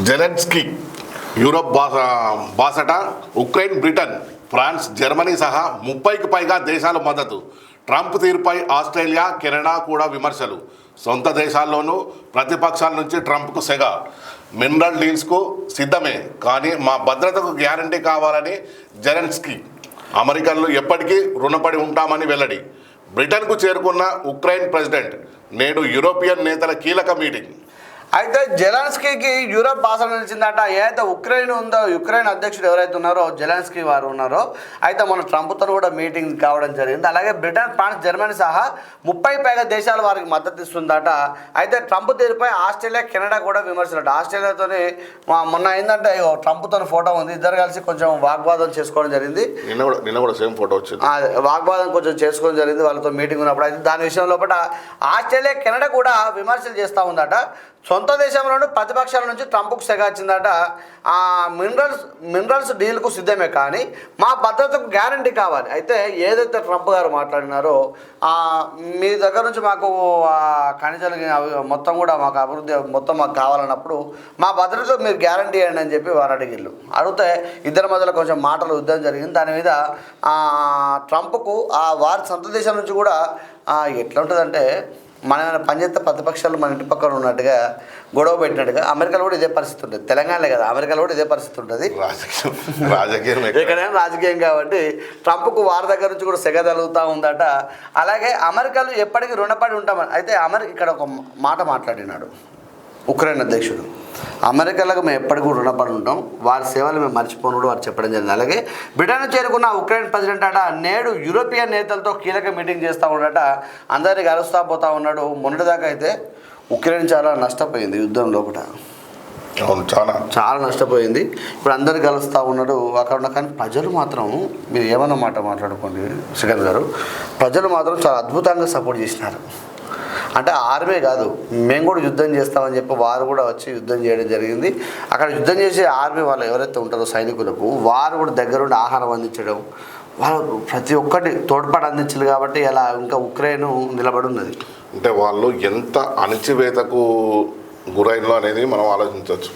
Zelensky Europe బాసట Ukraine, Britain, France, Germany సహా 30కి పైగా దేశాల మద్దతు. ట్రంప్ తీరుపై ఆస్ట్రేలియా, కెనడా కూడా విమర్శలు. సొంత దేశాల్లోనూ ప్రతిపక్షాల నుంచి ట్రంప్కు సెగ. మినరల్ డీల్స్కు సిద్ధమే, కానీ మా భద్రతకు గ్యారంటీ కావాలని జెలెన్స్కీ. అమెరికన్లు ఎప్పటికీ రుణపడి ఉంటామని వెల్లడి. బ్రిటన్కు చేరుకున్న ఉక్రెయిన్ ప్రెసిడెంట్. నేడు యూరోపియన్ నేతల కీలక మీటింగ్. అయితే జెలెన్స్కీకి యూరోప్ భాష నిలిచిందట. ఏదైతే ఉక్రెయిన్ ఉందో, ఉక్రెయిన్ అధ్యక్షుడు ఎవరైతే ఉన్నారో జెలెన్స్కీ వారు ఉన్నారో, అయితే మన ట్రంప్తో కూడా మీటింగ్ కావడం జరిగింది. అలాగే బ్రిటన్, ఫ్రాన్స్, జర్మనీ సహా 30 పైగా దేశాలు వారికి మద్దతు ఇస్తుందట. అయితే ట్రంప్ తీరుపై ఆస్ట్రేలియా, కెనడా కూడా విమర్శలట. ఆస్ట్రేలియాతోని మొన్న ఏంటంటే ట్రంప్తో ఫోటో ఉంది, ఇద్దరు కలిసి కొంచెం వాగ్వాదం చేసుకోవడం జరిగింది. నిన్న కూడా సేమ్ ఫోటో వచ్చింది. వాగ్వాదం కొంచెం చేసుకోవడం జరిగింది వాళ్ళతో మీటింగ్ ఉన్నప్పుడు. అయితే దాని విషయం లోపల ఆస్ట్రేలియా, కెనడా కూడా విమర్శలు చేస్తూ ఉందట. సొంత దేశంలోనూ ప్రతిపక్షాల నుంచి ట్రంప్కు సెగ వచ్చిందట. మినరల్స్ డీల్కు సిద్ధమే, కానీ మా భద్రతకు గ్యారంటీ కావాలి. అయితే ఏదైతే ట్రంప్ గారు మాట్లాడినారో, మీ దగ్గర నుంచి మాకు ఖనిజాలు మొత్తం కూడా మాకు అభివృద్ధి మొత్తం మాకు కావాలన్నప్పుడు మా భద్రతకు మీరు గ్యారంటీ ఇవ్వండి అని చెప్పి వారు అడిగిళ్ళు. అడిగితే ఇద్దరి మధ్యలో కొంచెం మాటలు యుద్ధం జరిగింది. దాని మీద ట్రంప్కు వారి సొంత దేశం నుంచి కూడా ఎట్లా ఉంటుందంటే, మన పనిచేస్తే ప్రతిపక్షాలు మన ఇంటి పక్కన ఉన్నట్టుగా గొడవ పెట్టినట్టుగా అమెరికాలో కూడా ఇదే పరిస్థితి ఉంటుంది. తెలంగాణలో కదా, అమెరికాలో కూడా ఇదే పరిస్థితి ఉంటుంది. ఎక్కడైనా రాజకీయం కాబట్టి ట్రంప్కు వారి దగ్గర నుంచి కూడా సెగ తగులుతూ ఉందట. అలాగే అమెరికాలో ఎప్పటికీ రుణపడి ఉంటామని అయితే ఇక్కడ ఒక మాట మాట్లాడినాడు ఉక్రెయిన్ అధ్యక్షుడు. అమెరికాలకు మేము ఎప్పటికీ రుణపడి ఉంటాం, వారి సేవలు మేము మర్చిపోను కూడా వారు చెప్పడం జరిగింది. అలాగే బ్రిటన్ చేరుకున్న ఉక్రెయిన్ ప్రెసిడెంట్ అట నేడు యూరోపియన్ నేతలతో కీలక మీటింగ్ చేస్తూ ఉండట. అందరినీ కలుస్తూ పోతా ఉన్నాడు. మొన్నటిదాకా అయితే ఉక్రెయిన్ చాలా నష్టపోయింది యుద్ధం లోపల, చాలా నష్టపోయింది. ఇప్పుడు అందరు కలుస్తూ ఉన్నాడు అక్కడ ఉన్న. కానీ ప్రజలు మాత్రం, మీరు ఏమన్నా మాట్లాడుకోండి శ్రీకాంత్ గారు, ప్రజలు మాత్రం చాలా అద్భుతంగా సపోర్ట్ చేసినారు. అంటే ఆర్మీ కాదు, మేము కూడా యుద్ధం చేస్తామని చెప్పి వారు కూడా వచ్చి యుద్ధం చేయడం జరిగింది. అక్కడ యుద్ధం చేసే ఆర్మీ వాళ్ళు ఎవరైతే ఉంటారో సైనికులకు, వారు కూడా దగ్గరుండి ఆహారం అందించడం, వాళ్ళు ప్రతి ఒక్కటి తోడ్పాటు అందించారు. కాబట్టి ఇలా ఇంకా ఉక్రెయిన్ నిలబడి ఉన్నది. అంటే వాళ్ళు ఎంత అణచివేతకు గురైనలో అనేది మనం ఆలోచించవచ్చు.